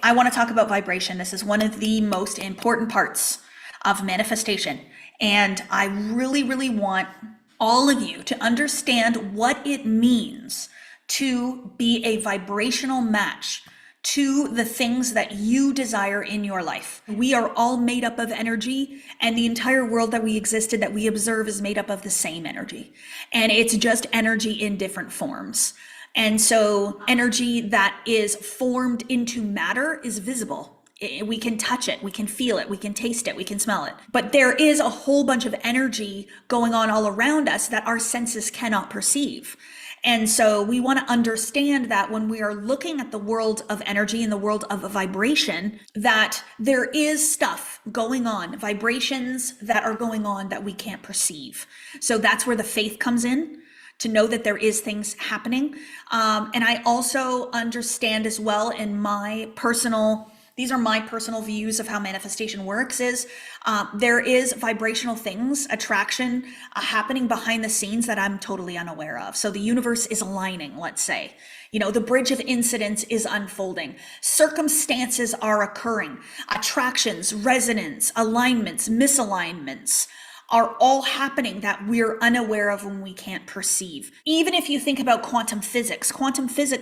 I want to talk about vibration. This is one of the most important parts of manifestation. And I really, really want all of you to understand what it means to be a vibrational match to the things that you desire in your life. We are all made up of energy, and the entire world that we existed, that we observe, is made up of the same energy. And it's just energy in different forms. And so energy that is formed into matter is visible. We can touch it, we can feel it, we can taste it, we can smell it. But there is a whole bunch of energy going on all around us that our senses cannot perceive. And so we want to understand that when we are looking at the world of energy and the world of vibration, that there is stuff going on, vibrations that are going on that we can't perceive. So that's where the faith comes in, to know that there is things happening. And I also understand as well, in my personal, these are my personal views of how manifestation works, is there is vibrational things, attraction happening behind the scenes that I'm totally unaware of. So the universe is aligning, let's say. You know, the bridge of incidents is unfolding. Circumstances are occurring. Attractions, resonance, alignments, misalignments are all happening that we're unaware of when we can't perceive. Even if you think about quantum physics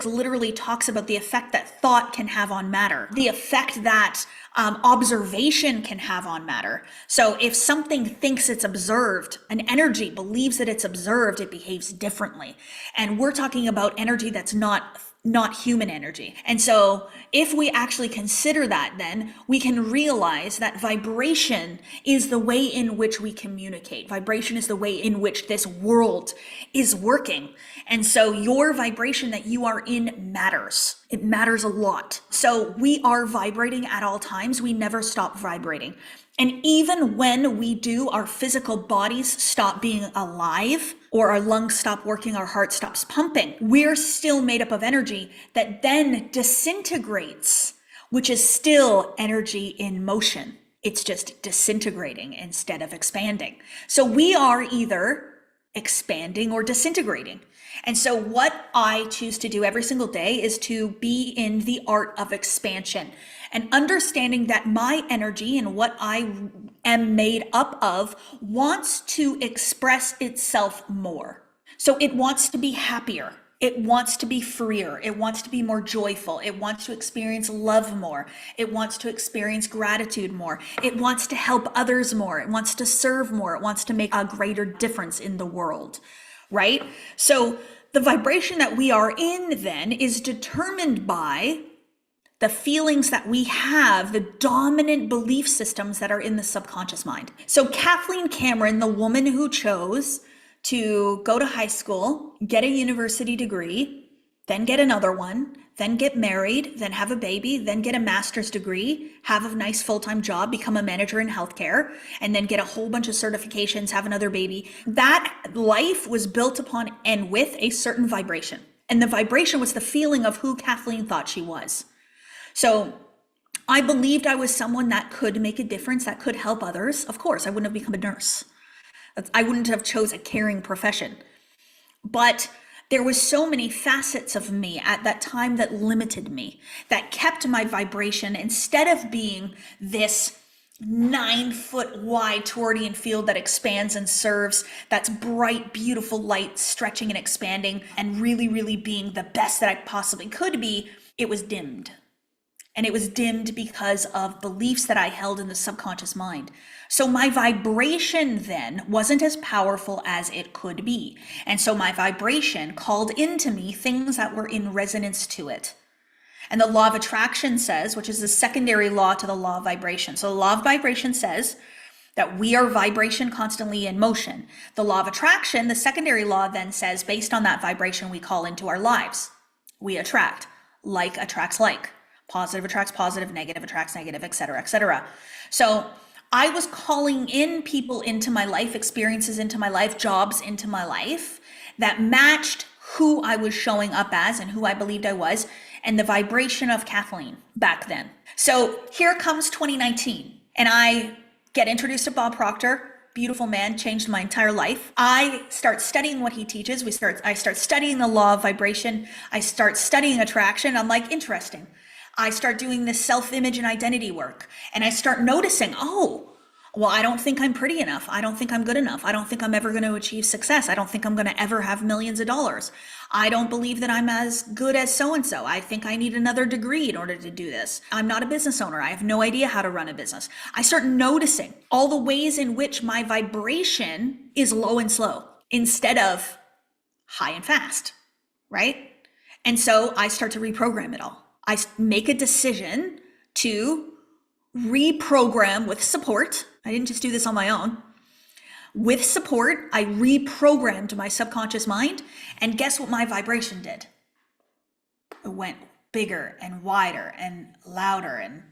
literally talks about the effect that thought can have on matter, the effect that observation can have on matter. So if something thinks it's observed, an energy believes that it's observed, it behaves differently. And we're talking about energy that's not human energy. And so if we actually consider that, then we can realize that vibration is the way in which we communicate. Vibration is the way in which this world is working. And so your vibration that you are in matters. It matters a lot. So we are vibrating at all times. We never stop vibrating. And even when we do, our physical bodies stop being alive, or our lungs stop working, our heart stops pumping, we're still made up of energy that then disintegrates, which is still energy in motion. It's just disintegrating instead of expanding. So we are either expanding or disintegrating. And so what I choose to do every single day is to be in the art of expansion and understanding that my energy and what I am made up of wants to express itself more. So it wants to be happier. It wants to be freer. It wants to be more joyful. It wants to experience love more. It wants to experience gratitude more. It wants to help others more. It wants to serve more. It wants to make a greater difference in the world, right? So the vibration that we are in then is determined by the feelings that we have, the dominant belief systems that are in the subconscious mind. So Kathleen Cameron, the woman who chose to go to high school, get a university degree, then get another one, then get married, then have a baby, then get a master's degree, have a nice full-time job, become a manager in healthcare, and then get a whole bunch of certifications, have another baby. That life was built upon and with a certain vibration. And the vibration was the feeling of who Kathleen thought she was. So I believed I was someone that could make a difference, that could help others. Of course, I wouldn't have become a nurse. I wouldn't have chose a caring profession. But there was so many facets of me at that time that limited me, that kept my vibration, instead of being this 9-foot wide Tourdian field that expands and serves, that's bright, beautiful light stretching and expanding and really, really being the best that I possibly could be, it was dimmed. And it was dimmed because of beliefs that I held in the subconscious mind. So my vibration then wasn't as powerful as it could be. And so my vibration called into me things that were in resonance to it. And the law of attraction says, which is the secondary law to the law of vibration. So the law of vibration says that we are vibration constantly in motion. The law of attraction, the secondary law, then says, based on that vibration we call into our lives, we attract. Like attracts like. Positive attracts positive, negative attracts negative, etc., etc. So I was calling in people into my life, experiences into my life, jobs into my life that matched who I was showing up as and who I believed I was, and the vibration of Kathleen back then. So here comes 2019, and I get introduced to Bob Proctor. Beautiful man, changed my entire life. I start studying what he teaches. I start studying the law of vibration. I start studying attraction. I'm like, interesting. I start doing this self-image and identity work, and I start noticing, oh, well, I don't think I'm pretty enough. I don't think I'm good enough. I don't think I'm ever going to achieve success. I don't think I'm going to ever have millions of dollars. I don't believe that I'm as good as so-and-so. I think I need another degree in order to do this. I'm not a business owner. I have no idea how to run a business. I start noticing all the ways in which my vibration is low and slow instead of high and fast, right? And so I start to reprogram it all. I make a decision to reprogram with support. I didn't just do this on my own. With support, I reprogrammed my subconscious mind, and guess what my vibration did? It went bigger and wider and louder and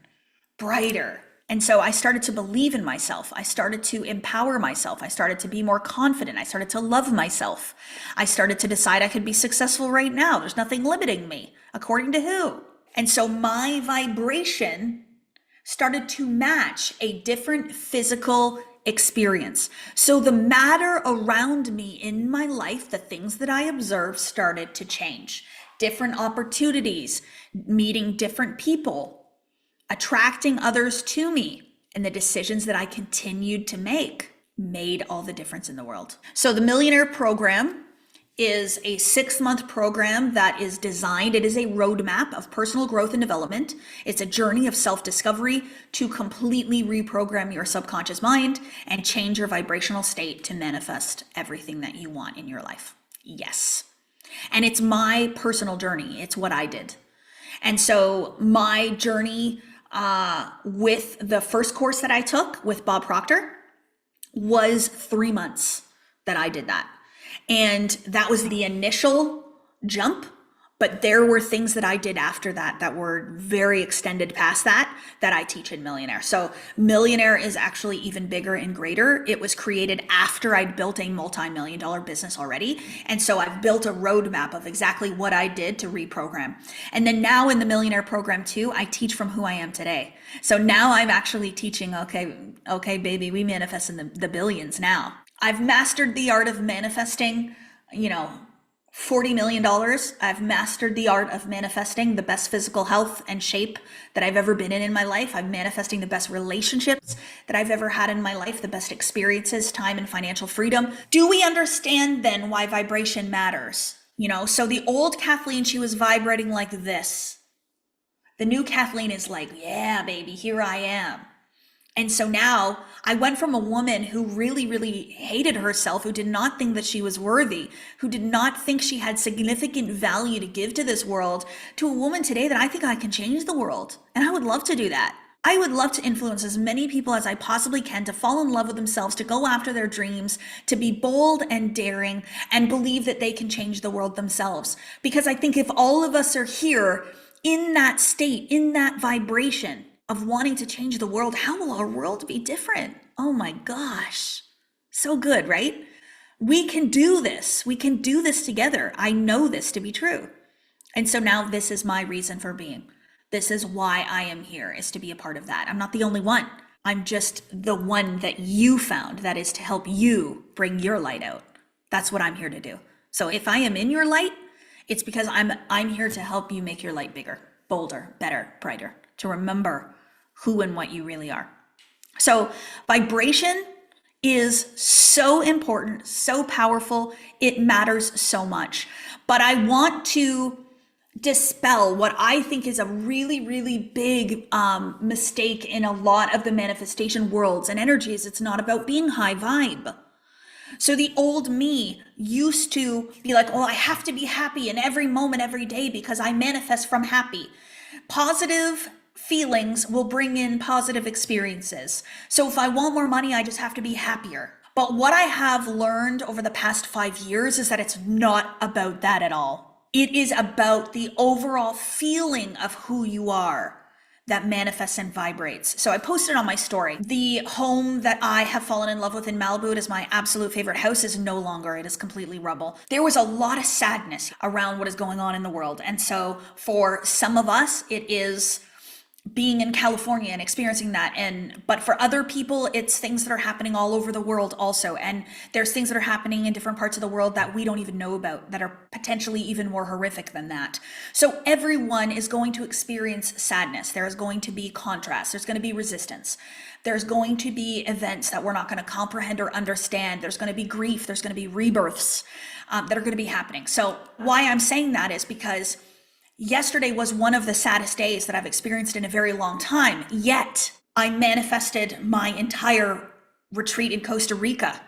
brighter. And so I started to believe in myself. I started to empower myself. I started to be more confident. I started to love myself. I started to decide I could be successful right now. There's nothing limiting me. According to who? And so my vibration started to match a different physical experience. So the matter around me in my life, the things that I observed, started to change. Different opportunities, meeting different people, attracting others to me, and the decisions that I continued to make made all the difference in the world. So the Millionaire Program is a 6-month program that is designed. It is a roadmap of personal growth and development. It's a journey of self-discovery to completely reprogram your subconscious mind and change your vibrational state to manifest everything that you want in your life. Yes. And it's my personal journey. It's what I did. And so my journey with the first course that I took with Bob Proctor was 3 months that I did that. And that was the initial jump, but there were things that I did after that that were very extended past that I teach in Millionaire. So Millionaire is actually even bigger and greater. It was created after I'd built a multi-million-dollar business already. And so I've built a roadmap of exactly what I did to reprogram. And then now in the Millionaire Program too, I teach from who I am today. So now I'm actually teaching, okay, baby, we manifest in the billions now. I've mastered the art of manifesting, $40 million. I've mastered the art of manifesting the best physical health and shape that I've ever been in my life. I'm manifesting the best relationships that I've ever had in my life, the best experiences, time, and financial freedom. Do we understand then why vibration matters? So the old Kathleen, she was vibrating like this. The new Kathleen is like, yeah, baby, here I am. And so now I went from a woman who really, really hated herself, who did not think that she was worthy, who did not think she had significant value to give to this world, to a woman today that I think I can change the world. And I would love to do that. I would love to influence as many people as I possibly can to fall in love with themselves, to go after their dreams, to be bold and daring, and believe that they can change the world themselves. Because I think if all of us are here in that state, in that vibration of wanting to change the world, how will our world be different? Oh my gosh. So good, right? We can do this. We can do this together. I know this to be true. And so now this is my reason for being. This is why I am here, is to be a part of that. I'm not the only one. I'm just the one that you found that is to help you bring your light out. That's what I'm here to do. So if I am in your light, it's because I'm here to help you make your light bigger, bolder, better, brighter, to remember who and what you really are. So vibration is so important, so powerful. It matters so much. But I want to dispel what I think is a really, really big mistake in a lot of the manifestation worlds and energies. It's not about being high vibe. So the old me used to be like, I have to be happy in every moment, every day, because I manifest from happy. Positive feelings will bring in positive experiences. So if I want more money, I just have to be happier. But what I have learned over the past 5 years is that it's not about that at all. It is about the overall feeling of who you are that manifests and vibrates. So I posted on my story, the home that I have fallen in love with in Malibu, it is my absolute favorite house, is no longer. It is completely rubble. There was a lot of sadness around what is going on in the world. And so for some of us, it is being in California and experiencing that. But for other people, it's things that are happening all over the world also. And there's things that are happening in different parts of the world that we don't even know about that are potentially even more horrific than that. So everyone is going to experience sadness. There is going to be contrast. There's going to be resistance. There's going to be events that we're not going to comprehend or understand. There's going to be grief. There's going to be rebirths that are going to be happening. So why I'm saying that is because yesterday was one of the saddest days that I've experienced in a very long time, yet I manifested my entire retreat in Costa Rica,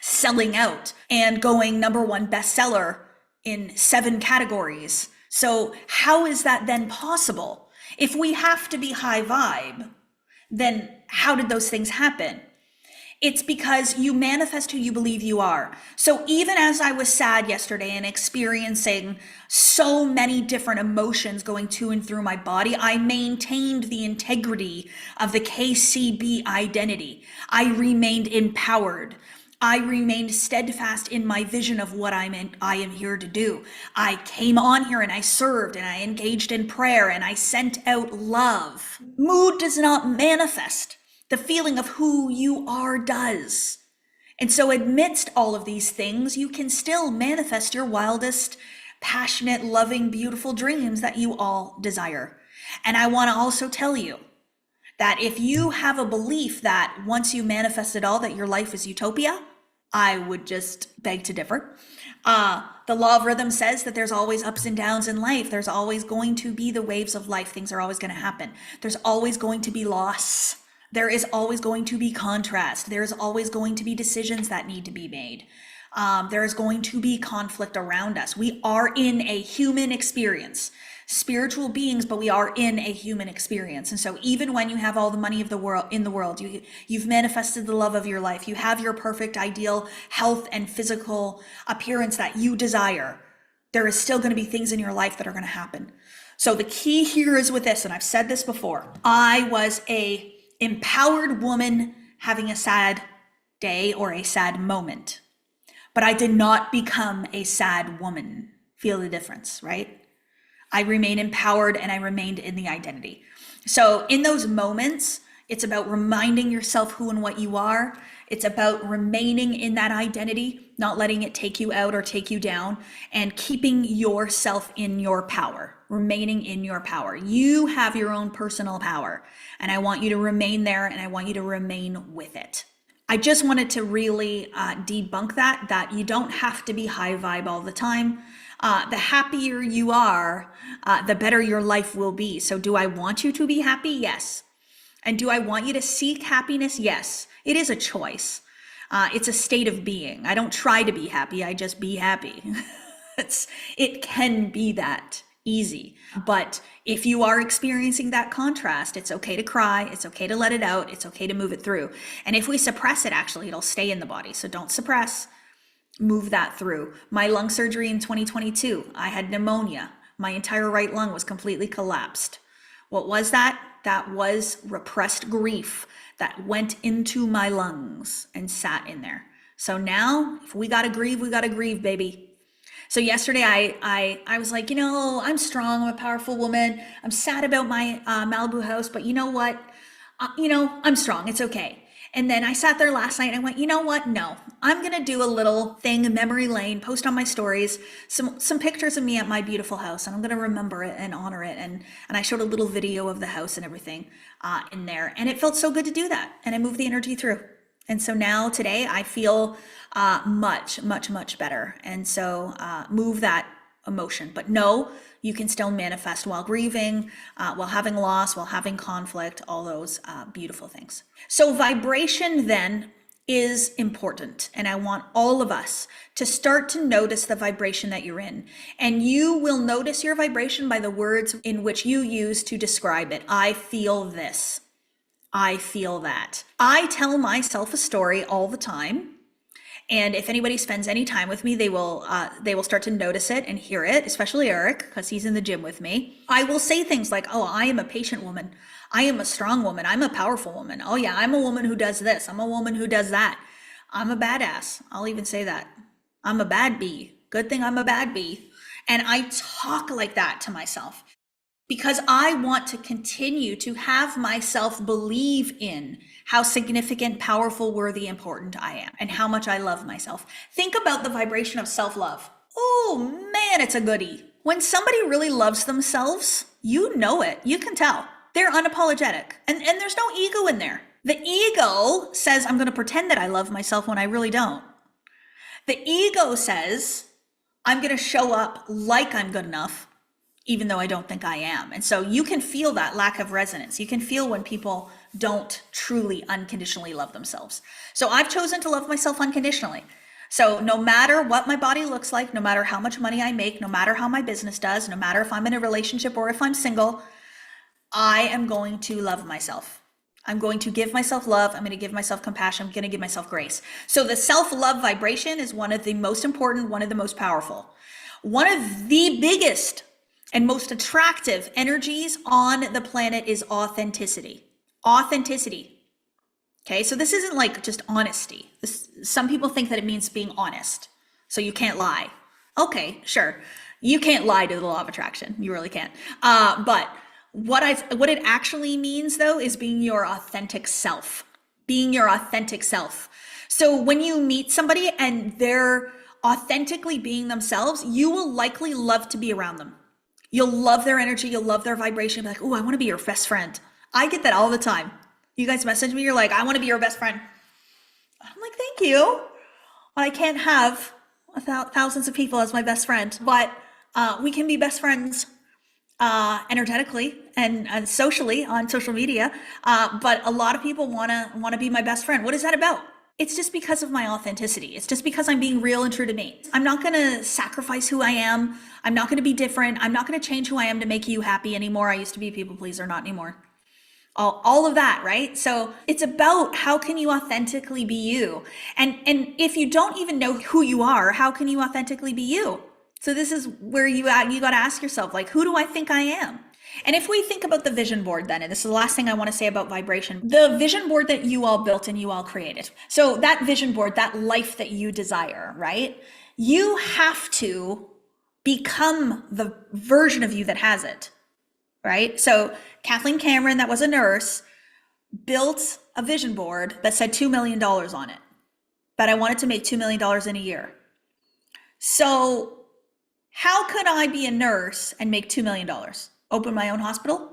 selling out and going #1 bestseller in 7 categories. So how is that then possible? If we have to be high vibe, then how did those things happen? It's because you manifest who you believe you are. So even as I was sad yesterday and experiencing so many different emotions going to and through my body, I maintained the integrity of the KCB identity. I remained empowered. I remained steadfast in my vision of what I am here to do. I came on here and I served and I engaged in prayer and I sent out love. Mood does not manifest. The feeling of who you are does. And so amidst all of these things, you can still manifest your wildest, passionate, loving, beautiful dreams that you all desire. And I want to also tell you that if you have a belief that once you manifest it all, that your life is utopia, I would just beg to differ. The law of rhythm says that there's always ups and downs in life. There's always going to be the waves of life. Things are always going to happen. There's always going to be loss. There is always going to be contrast. There's always going to be decisions that need to be made. There is going to be conflict around us. We are in a human experience, spiritual beings, but we are in a human experience. And so even when you have all the money of the world in the world, you've manifested the love of your life, you have your perfect ideal health and physical appearance that you desire, there is still going to be things in your life that are going to happen. So the key here is with this, and I've said this before, I was a empowered woman having a sad day or a sad moment, but I did not become a sad woman. Feel the difference, right? I remain empowered and I remained in the identity. So in those moments, it's about reminding yourself who and what you are. It's about remaining in that identity, not letting it take you out or take you down, and keeping yourself in your power, remaining in your power. You have your own personal power, and I want you to remain there, and I want you to remain with it. I just wanted to really debunk that you don't have to be high vibe all the time. The happier you are, the better your life will be. So do I want you to be happy? Yes. And do I want you to seek happiness? Yes. It is a choice. It's a state of being. I don't try to be happy. I just be happy. It can be that easy. But if you are experiencing that contrast, it's okay to cry. It's okay to let it out. It's okay to move it through. And if we suppress it, actually, it'll stay in the body. So don't suppress. Move that through. My lung surgery in 2022, I had pneumonia. My entire right lung was completely collapsed. What was that? That was repressed grief that went into my lungs and sat in there. So now, if we gotta grieve, baby. So yesterday I was like, I'm strong, I'm a powerful woman. I'm sad about my Malibu house, but you know what? I'm strong, it's okay. And then I sat there last night and I went, you know what? No, I'm going to do a little thing in memory lane, post on my stories, some pictures of me at my beautiful house. And I'm going to remember it and honor it. And I showed a little video of the house and everything in there. And it felt so good to do that. And I moved the energy through. And so now today I feel much, much, much better. And so move that emotion. But no, you can still manifest while grieving, while having loss, while having conflict, all those beautiful things. So vibration then is important. And I want all of us to start to notice the vibration that you're in. And you will notice your vibration by the words in which you use to describe it. I feel this. I feel that. I tell myself a story all the time. And if anybody spends any time with me, they will start to notice it and hear it, especially Eric, because he's in the gym with me. I will say things like, oh, I am a patient woman. I am a strong woman. I'm a powerful woman. Oh yeah, I'm a woman who does this. I'm a woman who does that. I'm a badass. I'll even say that. I'm a bad bee. Good thing I'm a bad bee. And I talk like that to myself because I want to continue to have myself believe in how significant, powerful, worthy, important I am, and how much I love myself. Think about the vibration of self-love. Oh man, it's a goodie. When somebody really loves themselves, you know it. You can tell. They're unapologetic. And there's no ego in there. The ego says, I'm going to pretend that I love myself when I really don't. The ego says, I'm going to show up like I'm good enough, even though I don't think I am. And so you can feel that lack of resonance. You can feel when people don't truly unconditionally love themselves. So I've chosen to love myself unconditionally. So no matter what my body looks like, no matter how much money I make, no matter how my business does, no matter if I'm in a relationship or if I'm single, I am going to love myself. I'm going to give myself love. I'm going to give myself compassion. I'm going to give myself grace. So the self-love vibration is one of the most important, one of the most powerful. One of the biggest and most attractive energies on the planet is authenticity. Authenticity. Okay, so this isn't like just honesty. Some people think that it means being honest. So you can't lie. Okay, sure. You can't lie to the law of attraction. You really can't. But what it actually means though is being your authentic self. Being your authentic self. So when you meet somebody and they're authentically being themselves, you will likely love to be around them. You'll love their energy. You'll love their vibration. Be like, oh, I want to be your best friend. I get that all the time. You guys message me. You're like, I want to be your best friend. I'm like, thank you. But I can't have thousands of people as my best friend. But we can be best friends energetically and socially on social media. But a lot of people want to be my best friend. What is that about? It's just because of my authenticity. It's just because I'm being real and true to me. I'm not going to sacrifice who I am. I'm not going to be different. I'm not going to change who I am to make you happy anymore. I used to be a people pleaser, not anymore. All of that, right? So it's about how can you authentically be you? And if you don't even know who you are, how can you authentically be you? So this is where you got to ask yourself, like, who do I think I am? And if we think about the vision board then, and this is the last thing I want to say about vibration, the vision board that you all built and you all created. So that vision board, that life that you desire, right? You have to become the version of you that has it, right? So Kathleen Cameron, that was a nurse, built a vision board that said $2 million on it, that I wanted to make $2 million in a year. So how could I be a nurse and make $2 million? Open my own hospital?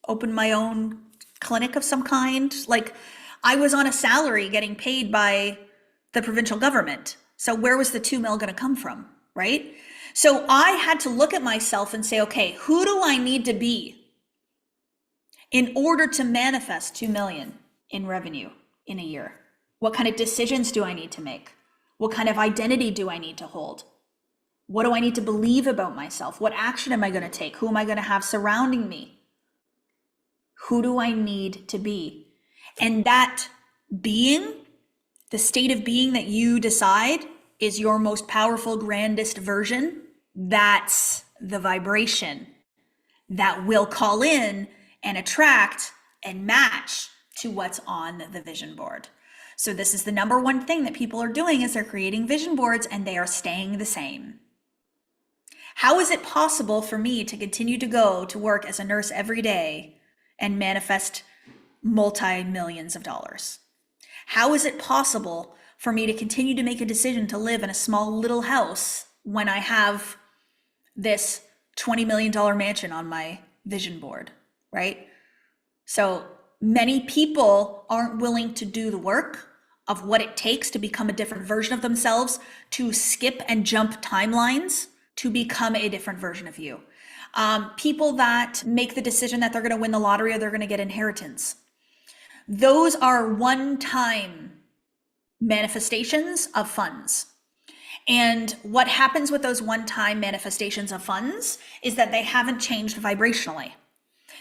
Open my own clinic of some kind? Like, I was on a salary getting paid by the provincial government. So where was the 2 mil going to come from, right? So I had to look at myself and say, okay, who do I need to be in order to manifest 2 million in revenue in a year? What kind of decisions do I need to make? What kind of identity do I need to hold? What do I need to believe about myself? What action am I going to take? Who am I going to have surrounding me? Who do I need to be? And that being, the state of being that you decide is your most powerful, grandest version. That's the vibration that will call in and attract and match to what's on the vision board. So this is the number one thing that people are doing is they're creating vision boards and they are staying the same. How is it possible for me to continue to go to work as a nurse every day and manifest multi-millions of dollars? How is it possible for me to continue to make a decision to live in a small little house when I have this $20 million mansion on my vision board, right? So many people aren't willing to do the work of what it takes to become a different version of themselves, to skip and jump timelines, to become a different version of you. People that make the decision that they're going to win the lottery or they're going to get inheritance. Those are one-time manifestations of funds. And what happens with those one-time manifestations of funds is that they haven't changed vibrationally.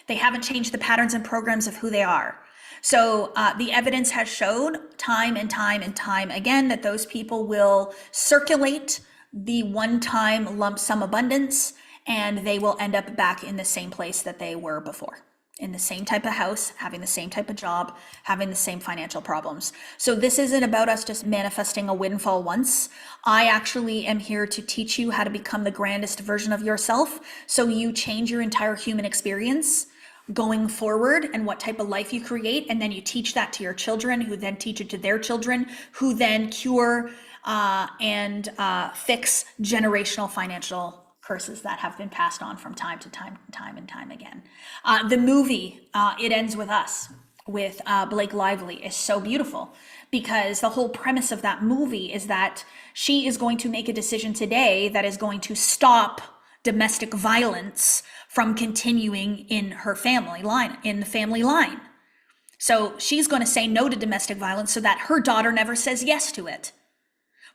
They haven't changed the patterns and programs of who they are. So the evidence has showed time and time and time again that those people will circulate the one-time lump sum abundance and they will end up back in the same place that they were before. in the same type of house, having the same type of job, having the same financial problems. So this isn't about us just manifesting a windfall once. I actually am here to teach you how to become the grandest version of yourself, so you change your entire human experience going forward and what type of life you create. And then you teach that to your children, who then teach it to their children, who then cure and fix generational financial curses that have been passed on from time to time and time again. The movie, It Ends With Us, with Blake Lively, is so beautiful, because the whole premise of that movie is that she is going to make a decision today that is going to stop domestic violence from continuing in her family line, in the family line. So she's going to say no to domestic violence so that her daughter never says yes to it.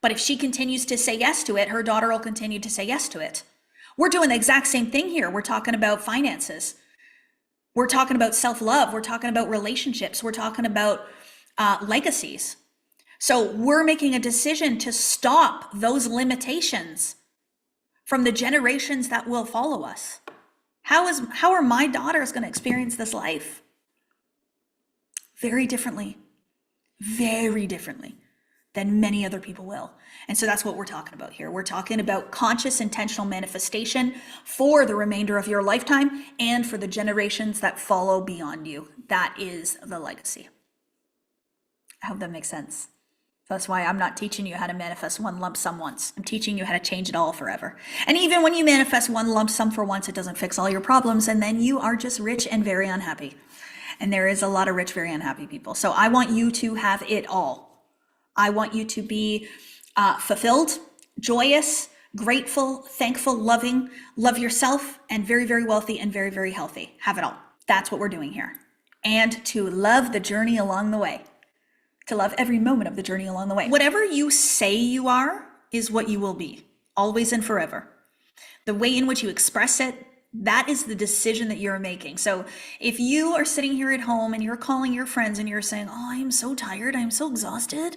But if she continues to say yes to it, her daughter will continue to say yes to it. We're doing the exact same thing here. We're talking about finances. We're talking about self-love. We're talking about relationships. We're talking about legacies. So we're making a decision to stop those limitations from the generations that will follow us. How are my daughters going to experience this life? Very differently than many other people will. And so that's what we're talking about here. We're talking about conscious, intentional manifestation for the remainder of your lifetime and for the generations that follow beyond you. That is the legacy. I hope that makes sense. That's why I'm not teaching you how to manifest one lump sum once. I'm teaching you how to change it all forever. And even when you manifest one lump sum for once, it doesn't fix all your problems, and then you are just rich and very unhappy. And there is a lot of rich, very unhappy people. So I want you to have it all. I want you to be fulfilled, joyous, grateful, thankful, loving, love yourself, and very, very wealthy and very, very healthy. Have it all. That's what we're doing here. And to love the journey along the way. To love every moment of the journey along the way. Whatever you say you are is what you will be, always and forever. The way in which you express it, that is the decision that you're making. So if you are sitting here at home and you're calling your friends and you're saying, oh, I am so tired, I'm so exhausted,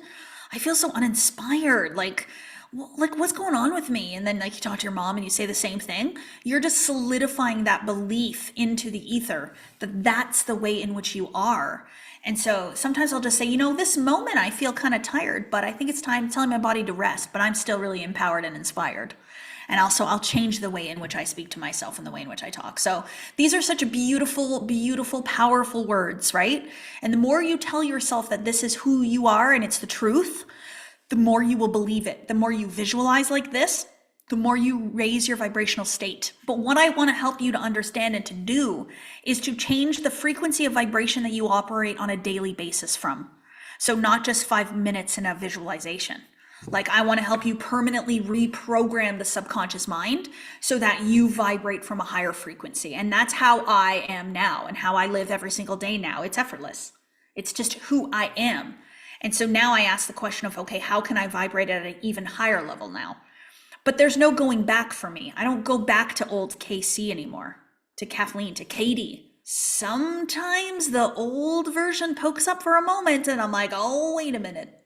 I feel so uninspired, like what's going on with me? And then you talk to your mom and you say the same thing, you're just solidifying that belief into the ether that that's the way in which you are. And so sometimes I'll just say, this moment I feel kind of tired, but I think it's time telling my body to rest, but I'm still really empowered and inspired. And also I'll change the way in which I speak to myself and the way in which I talk. So these are such beautiful, beautiful, powerful words, right? And the more you tell yourself that this is who you are and it's the truth, the more you will believe it. The more you visualize like this, the more you raise your vibrational state. But what I want to help you to understand and to do is to change the frequency of vibration that you operate on a daily basis from. So not just 5 minutes in a visualization. Like I want to help you permanently reprogram the subconscious mind so that you vibrate from a higher frequency. And that's how I am now and how I live every single day now. It's effortless. It's just who I am. And so now I ask the question of, okay, how can I vibrate at an even higher level now? But there's no going back for me. I don't go back to old KC anymore, to Kathleen, to Katie. Sometimes the old version pokes up for a moment and I'm like, oh, wait a minute.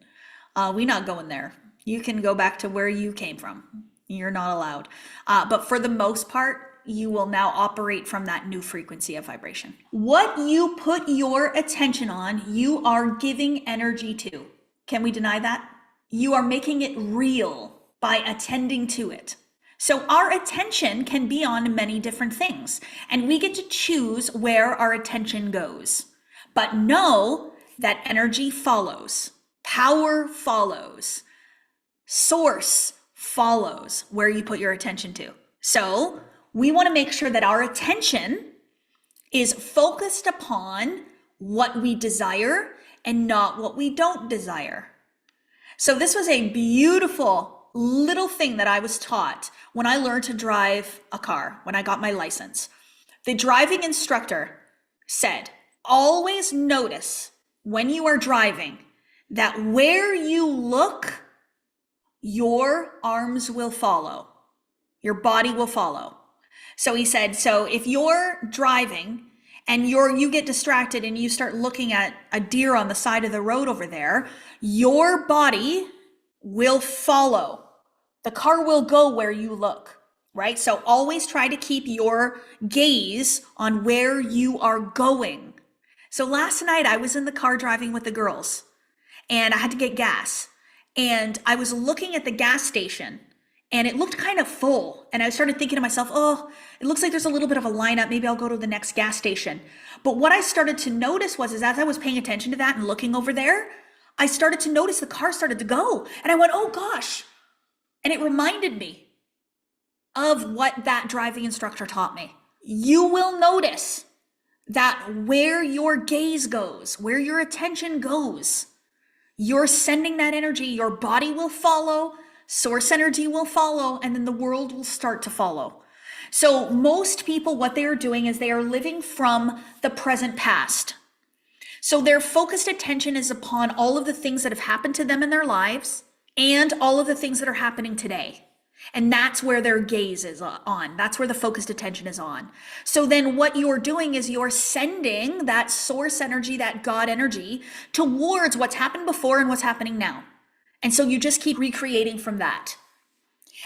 We're not going there. You can go back to where you came from. You're not allowed. But for the most part, you will now operate from that new frequency of vibration. What you put your attention on, you are giving energy to. Can we deny that? You are making it real by attending to it. So our attention can be on many different things, and we get to choose where our attention goes. But know that energy follows. Power follows. Source follows where you put your attention to. So we want to make sure that our attention is focused upon what we desire and not what we don't desire. So this was a beautiful little thing that I was taught when I learned to drive a car, when I got my license. The driving instructor said, always notice when you are driving that where you look, your arms will follow, your body will follow. So he said, so if you're driving and you get distracted and you start looking at a deer on the side of the road over there, your body will follow. The car will go where you look. right? So always try to keep your gaze on where you are going. So last night I was in the car driving with the girls and I had to get gas. And I was looking at the gas station and it looked kind of full. And I started thinking to myself, oh, it looks like there's a little bit of a lineup. Maybe I'll go to the next gas station. But what I started to notice was, as I was paying attention to that and looking over there, I started to notice the car started to go. And I went, oh gosh. And it reminded me of what that driving instructor taught me. You will notice that where your gaze goes, where your attention goes, you're sending that energy, your body will follow, source energy will follow, and then the world will start to follow. So most people, what they are doing is they are living from the present past. So their focused attention is upon all of the things that have happened to them in their lives and all of the things that are happening today. And that's where their gaze is on. That's where the focused attention is on. So then what you're doing is you're sending that source energy, that God energy, towards what's happened before and what's happening now. And so you just keep recreating from that.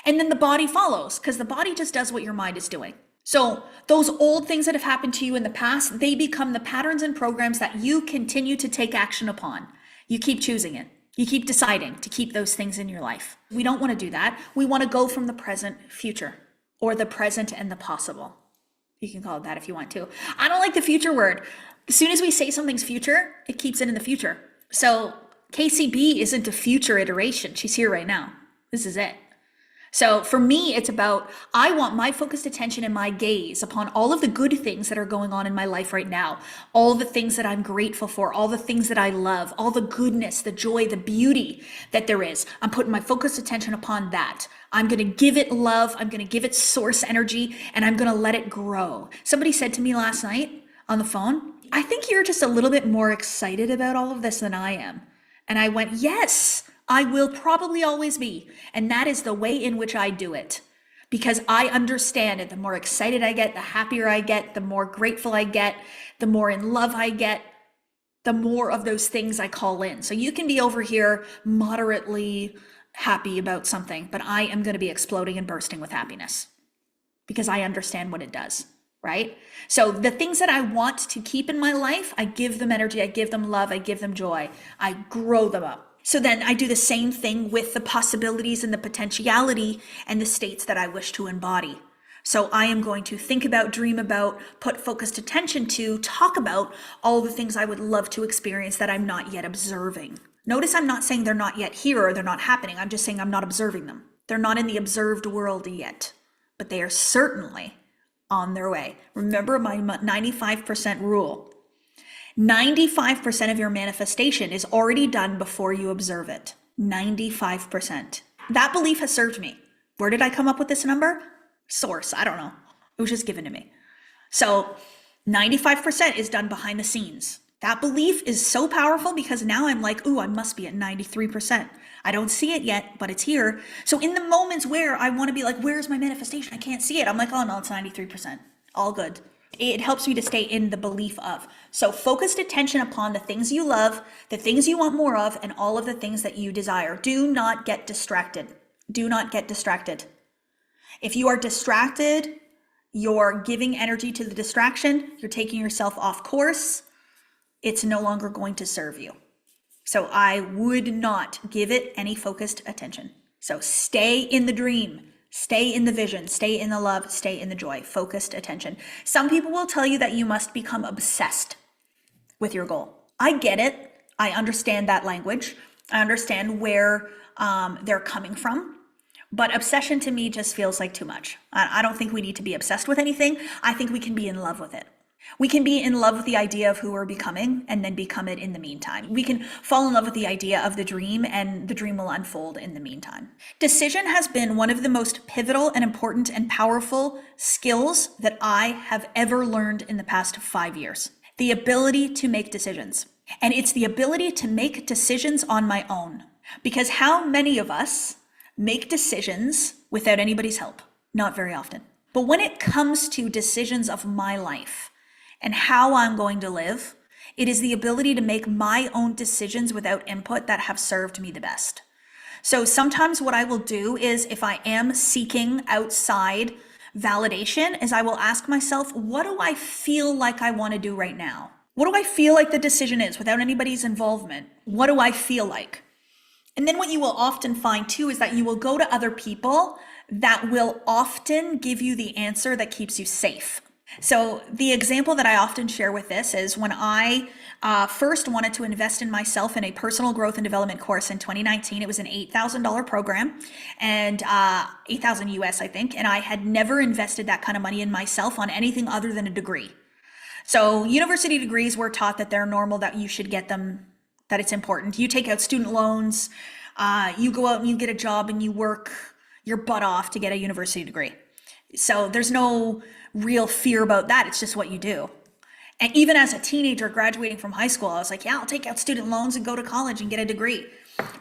And then the body follows, because the body just does what your mind is doing. So those old things that have happened to you in the past, they become the patterns and programs that you continue to take action upon. You keep choosing it. You keep deciding to keep those things in your life. We don't want to do that. We want to go from the present future, or the present and the possible. You can call it that if you want to. I don't like the future word. As soon as we say something's future, it keeps it in the future. So KCB isn't a future iteration. She's here right now. This is it. So for me, it's about, I want my focused attention and my gaze upon all of the good things that are going on in my life right now, all the things that I'm grateful for, all the things that I love, all the goodness, the joy, the beauty that there is. I'm putting my focused attention upon that. I'm going to give it love. I'm going to give it source energy, and I'm going to let it grow. Somebody said to me last night on the phone, I think you're just a little bit more excited about all of this than I am. And I went, yes, I will probably always be. And that is the way in which I do it. Because I understand it. The more excited I get, the happier I get, the more grateful I get, the more in love I get, the more of those things I call in. So you can be over here moderately happy about something, but I am going to be exploding and bursting with happiness because I understand what it does. Right? So the things that I want to keep in my life, I give them energy, I give them love, I give them joy, I grow them up. So then I do the same thing with the possibilities and the potentiality and the states that I wish to embody. So I am going to think about, dream about, put focused attention to, talk about all the things I would love to experience that I'm not yet observing. Notice I'm not saying they're not yet here or they're not happening. I'm just saying I'm not observing them. They're not in the observed world yet, but they are certainly on their way. Remember my 95% rule. 95% of your manifestation is already done before you observe it. 95%. That belief has served me. Where did I come up with this number? Source. I don't know. It was just given to me. So 95% is done behind the scenes. That belief is so powerful because now I'm like, ooh, I must be at 93%. I don't see it yet, but it's here. So in the moments where I want to be like, where's my manifestation? I can't see it. I'm like, oh no, it's 93%. All good. It helps me to stay in the belief of. So focused attention upon the things you love, the things you want more of, and all of the things that you desire. Do not get distracted. Do not get distracted. If you are distracted, you're giving energy to the distraction, you're taking yourself off course, it's no longer going to serve you. So I would not give it any focused attention. So stay in the dream. Stay in the vision, stay in the love, stay in the joy, focused attention. Some people will tell you that you must become obsessed with your goal. I get it. I understand that language. I understand where they're coming from. But obsession to me just feels like too much. I don't think we need to be obsessed with anything. I think we can be in love with it. We can be in love with the idea of who we're becoming and then become it in the meantime. We can fall in love with the idea of the dream and the dream will unfold in the meantime. Decision has been one of the most pivotal and important and powerful skills that I have ever learned in the past 5 years. The ability to make decisions. And it's the ability to make decisions on my own. Because how many of us make decisions without anybody's help? Not very often. But when it comes to decisions of my life, and how I'm going to live, it is the ability to make my own decisions without input that have served me the best. So sometimes what I will do is, if I am seeking outside validation, is I will ask myself, what do I feel like I want to do right now? What do I feel like the decision is without anybody's involvement? What do I feel like? And then what you will often find too is that you will go to other people that will often give you the answer that keeps you safe. So the example that I often share with this is when I first wanted to invest in myself in a personal growth and development course in 2019. It was an $8,000 program, and 8,000 US, I think. And I had never invested that kind of money in myself on anything other than a degree. So university degrees, were taught that they're normal, that you should get them, that it's important. You take out student loans, you go out and you get a job and you work your butt off to get a university degree. So there's no real fear about that. It's just what you do. And even as a teenager graduating from high school, I was like, yeah, I'll take out student loans and go to college and get a degree.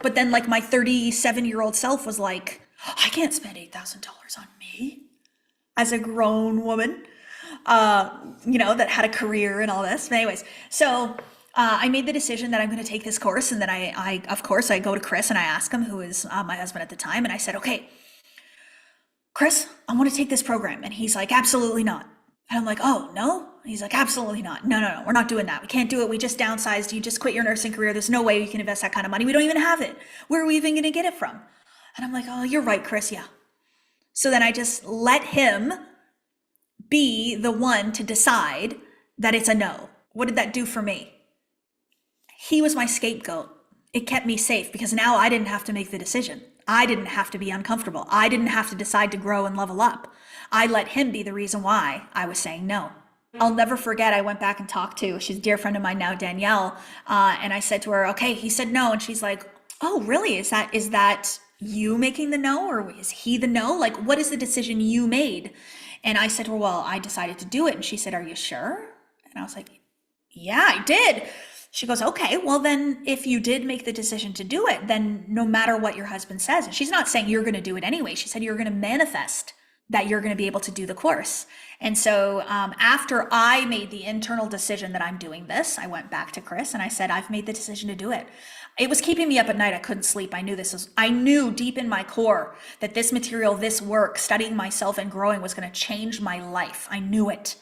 But then like my 37-year-old self was like, I can't spend $8,000 on me as a grown woman, that had a career and all this. But anyways, so I made the decision that I'm going to take this course. And then I of course, I go to Chris and I ask him, who is my husband at the time. And I said, okay, Chris, I want to take this program. And he's like, absolutely not. And I'm like, oh, no? He's like, absolutely not. No, we're not doing that. We can't do it. We just downsized. You just quit your nursing career. There's no way you can invest that kind of money. We don't even have it. Where are we even going to get it from? And I'm like, oh, you're right, Chris. Yeah. So then I just let him be the one to decide that it's a no. What did that do for me? He was my scapegoat. It kept me safe because now I didn't have to make the decision. I didn't have to be uncomfortable. I didn't have to decide to grow and level up. I let him be the reason why I was saying no. I'll never forget, I went back and talked to, she's a dear friend of mine now, Danielle, and I said to her, okay, he said no. And she's like, oh, really? Is that you making the no, or is he the no? Like, what is the decision you made? And I said to her, well, I decided to do it. And she said, are you sure? And I was like, yeah, I did. She goes, okay, well then if you did make the decision to do it, then no matter what your husband says, and she's not saying you're going to do it anyway. She said, you're going to manifest that you're going to be able to do the course. And so after I made the internal decision that I'm doing this, I went back to Chris and I said, I've made the decision to do it. It was keeping me up at night. I couldn't sleep. I knew deep in my core that this material, this work, studying myself and growing was going to change my life. I knew it.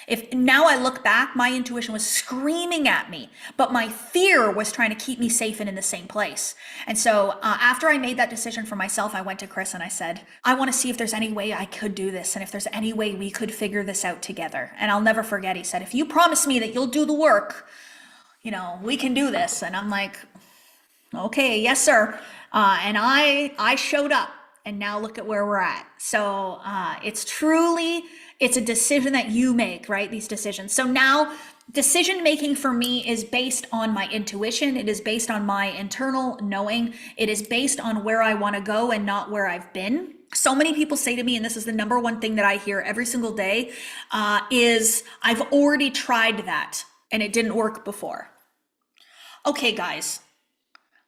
If now I look back, my intuition was screaming at me, but my fear was trying to keep me safe and in the same place. And so after I made that decision for myself, I went to Chris and I said, I want to see if there's any way I could do this. And if there's any way we could figure this out together. And I'll never forget, he said, if you promise me that you'll do the work, we can do this. And I'm like, okay, yes, sir. And I showed up, and now look at where we're at. So it's a decision that you make, right? These decisions. So now decision making for me is based on my intuition. It is based on my internal knowing. It is based on where I want to go and not where I've been. So many people say to me, and this is the number one thing that I hear every single day, is I've already tried that and it didn't work before. Okay, guys,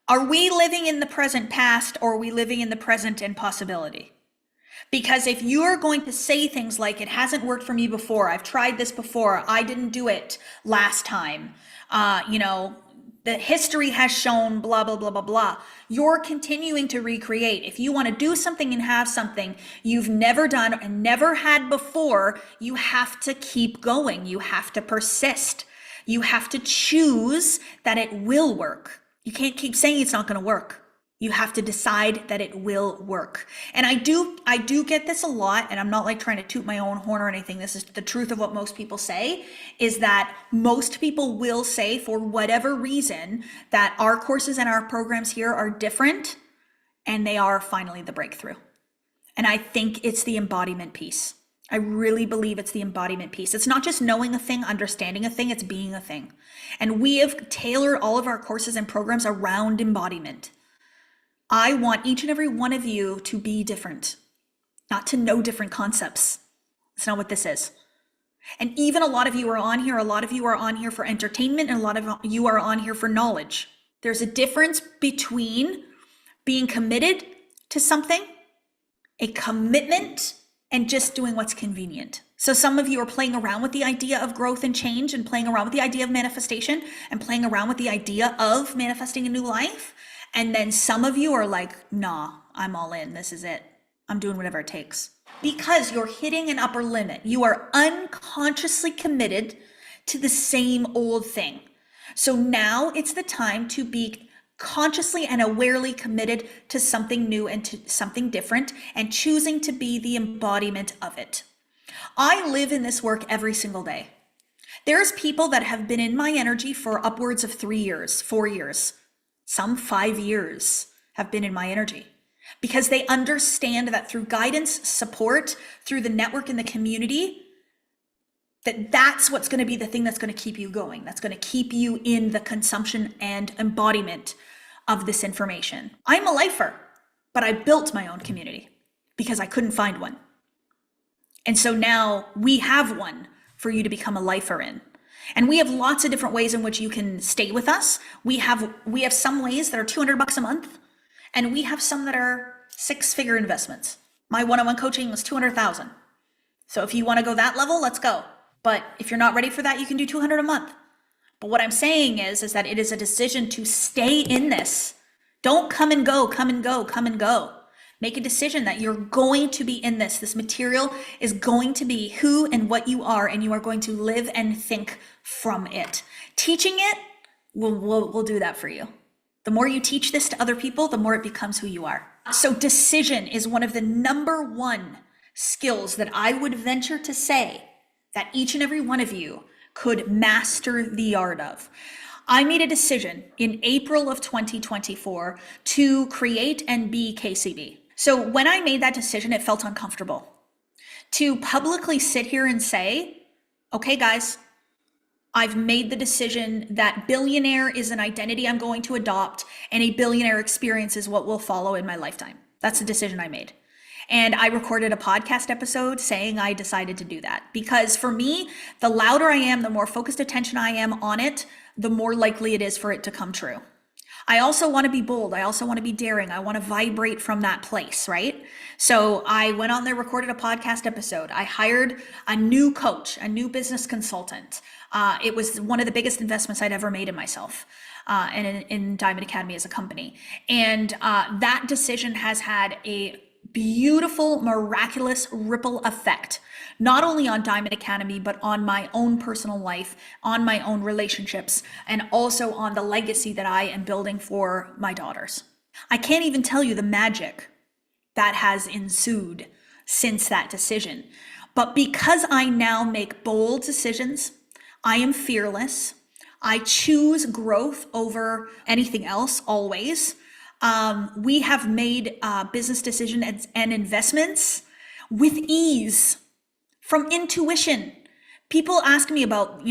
are we living in the present past, or are we living in the present and possibility? Because if you're going to say things like, it hasn't worked for me before, I've tried this before, I didn't do it last time, the history has shown blah, blah, blah, blah, blah. You're continuing to recreate. If you want to do something and have something you've never done and never had before, you have to keep going. You have to persist. You have to choose that it will work. You can't keep saying it's not going to work. You have to decide that it will work. And I do get this a lot, and I'm not like trying to toot my own horn or anything. This is the truth of what most people say, is that most people will say, for whatever reason, that our courses and our programs here are different, and they are finally the breakthrough. And I think it's the embodiment piece. I really believe it's the embodiment piece. It's not just knowing a thing, understanding a thing, it's being a thing. And we have tailored all of our courses and programs around embodiment. I want each and every one of you to be different, not to know different concepts. It's not what this is. And even a lot of you are on here for entertainment, and a lot of you are on here for knowledge. There's a difference between being committed to something, a commitment, and just doing what's convenient. So some of you are playing around with the idea of growth and change, and playing around with the idea of manifestation, and playing around with the idea of manifesting a new life. And then some of you are like, nah, I'm all in. This is it. I'm doing whatever it takes. Because you're hitting an upper limit. You are unconsciously committed to the same old thing. So now it's the time to be consciously and awarely committed to something new and to something different and choosing to be the embodiment of it. I live in this work every single day. There's people that have been in my energy for upwards of 3 years, 4 years, some 5 years have been in my energy because they understand that through guidance, support, through the network and the community, that's what's going to be the thing that's going to keep you going. That's going to keep you in the consumption and embodiment of this information. I'm a lifer, but I built my own community because I couldn't find one. And so now we have one for you to become a lifer in. And we have lots of different ways in which you can stay with us. We have some ways that are $200 a month, and we have some that are 6-figure investments. My one-on-one coaching was $200,000. So if you want to go that level, let's go. But if you're not ready for that, you can do $200 a month. But what I'm saying is that it is a decision to stay in this. Don't come and go, come and go, come and go. Make a decision that you're going to be in this. This material is going to be who and what you are, and you are going to live and think from it. Teaching it will do that for you. The more you teach this to other people, the more it becomes who you are. So decision is one of the number one skills that I would venture to say that each and every one of you could master the art of. I made a decision in April of 2024 to create and be KCB. So when I made that decision, it felt uncomfortable to publicly sit here and say, okay, guys, I've made the decision that billionaire is an identity I'm going to adopt, and a billionaire experience is what will follow in my lifetime. That's the decision I made. And I recorded a podcast episode saying I decided to do that because for me, the louder I am, the more focused attention I am on it, the more likely it is for it to come true. I also want to be bold. I also want to be daring. I want to vibrate from that place, right? So I went on there, recorded a podcast episode. I hired a new coach, a new business consultant. It was one of the biggest investments I'd ever made in myself and in Diamond Academy as a company. And that decision has had a beautiful, miraculous ripple effect, not only on Diamond Academy, but on my own personal life, on my own relationships, and also on the legacy that I am building for my daughters. I can't even tell you the magic that has ensued since that decision. But because I now make bold decisions, I am fearless. I choose growth over anything else always. We have made business decisions and investments with ease from intuition. People ask me about,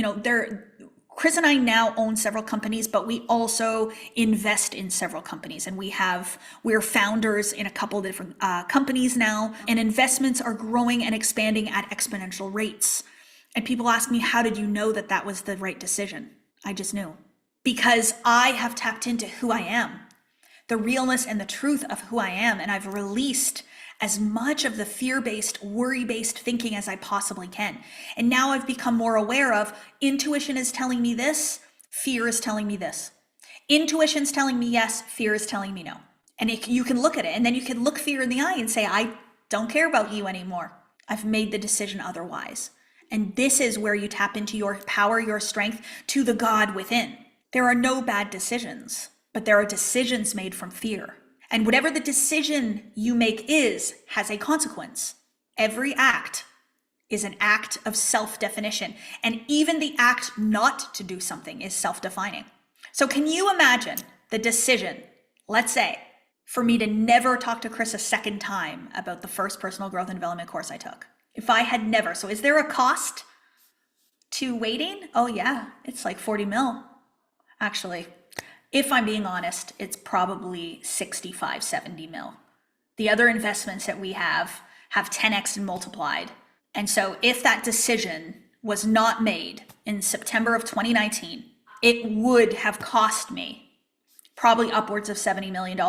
Chris and I now own several companies, but we also invest in several companies, and we're founders in a couple of different companies now, and investments are growing and expanding at exponential rates. And people ask me, how did you know that that was the right decision? I just knew because I have tapped into who I am, the realness and the truth of who I am. And I've released as much of the fear-based, worry-based thinking as I possibly can. And now I've become more aware of intuition is telling me this, fear is telling me this. Intuition's telling me yes, fear is telling me no. And you can look at it and then you can look fear in the eye and say, I don't care about you anymore. I've made the decision otherwise. And this is where you tap into your power, your strength, to the God within. There are no bad decisions, but there are decisions made from fear. And whatever the decision you make has a consequence. Every act is an act of self-definition. And even the act not to do something is self-defining. So can you imagine the decision, let's say, for me to never talk to Chris a second time about the first personal growth and development course I took? If I had never. So is there a cost to waiting? Oh yeah, it's like 40 mil. Actually, if I'm being honest, it's probably 65, 70 mil. The other investments that we have 10x and multiplied. And so if that decision was not made in September of 2019, it would have cost me probably upwards of $70 million.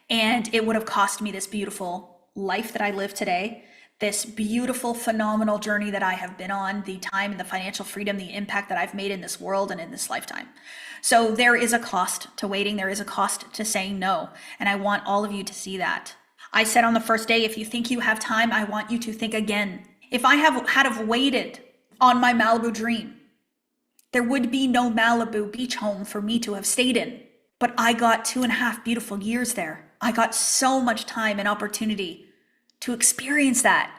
And it would have cost me this beautiful life that I live today, this beautiful, phenomenal journey that I have been on, the time and the financial freedom, the impact that I've made in this world and in this lifetime. So there is a cost to waiting. There is a cost to saying no. And I want all of you to see that. I said on the first day, if you think you have time, I want you to think again. If I had waited on my Malibu dream, there would be no Malibu beach home for me to have stayed in. But I got 2.5 beautiful years there. I got so much time and opportunity to experience that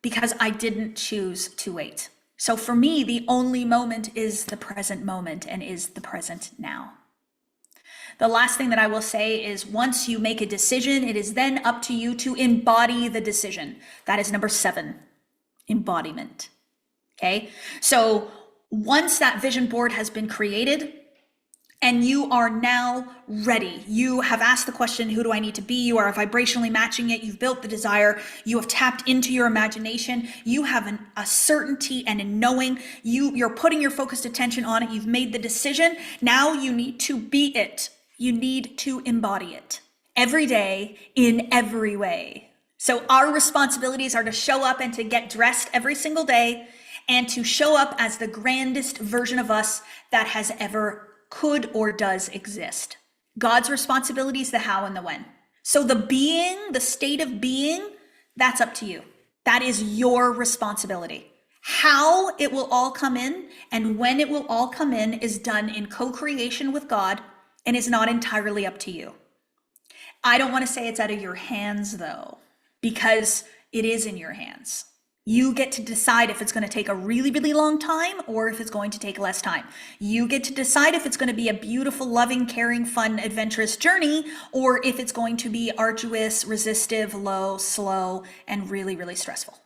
because I didn't choose to wait. So for me, the only moment is the present moment and is the present now. The last thing that I will say is once you make a decision, it is then up to you to embody the decision. That is number 7, embodiment. Okay. So once that vision board has been created, and you are now ready. You have asked the question, who do I need to be? You are vibrationally matching it. You've built the desire. You have tapped into your imagination. You have a certainty and a knowing. You're putting your focused attention on it. You've made the decision. Now you need to be it. You need to embody it every day in every way. So our responsibilities are to show up and to get dressed every single day and to show up as the grandest version of us that has ever could or does exist. God's responsibility is the how and the when. So the being, the state of being, that's up to you. That is your responsibility. How it will all come in and when it will all come in is done in co-creation with God and is not entirely up to you. I don't want to say it's out of your hands though, because it is in your hands. You get to decide if it's going to take a really, really long time or if it's going to take less time. You get to decide if it's going to be a beautiful, loving, caring, fun, adventurous journey or if it's going to be arduous, resistive, low, slow, and really, really stressful.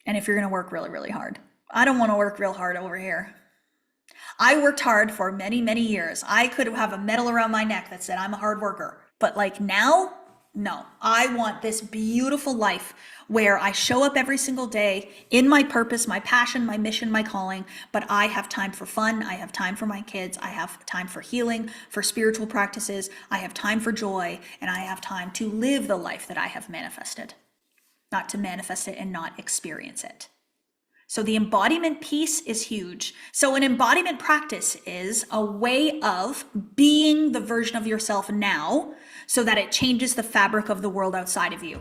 And if you're going to work really, really hard. I don't want to work real hard over here. I worked hard for many, many years. I could have a medal around my neck that said I'm a hard worker. But like now, no. I want this beautiful life where I show up every single day in my purpose, my passion, my mission, my calling, but I have time for fun. I have time for my kids. I have time for healing, for spiritual practices. I have time for joy, and I have time to live the life that I have manifested, not to manifest it and not experience it. So the embodiment piece is huge. So an embodiment practice is a way of being the version of yourself now so that it changes the fabric of the world outside of you.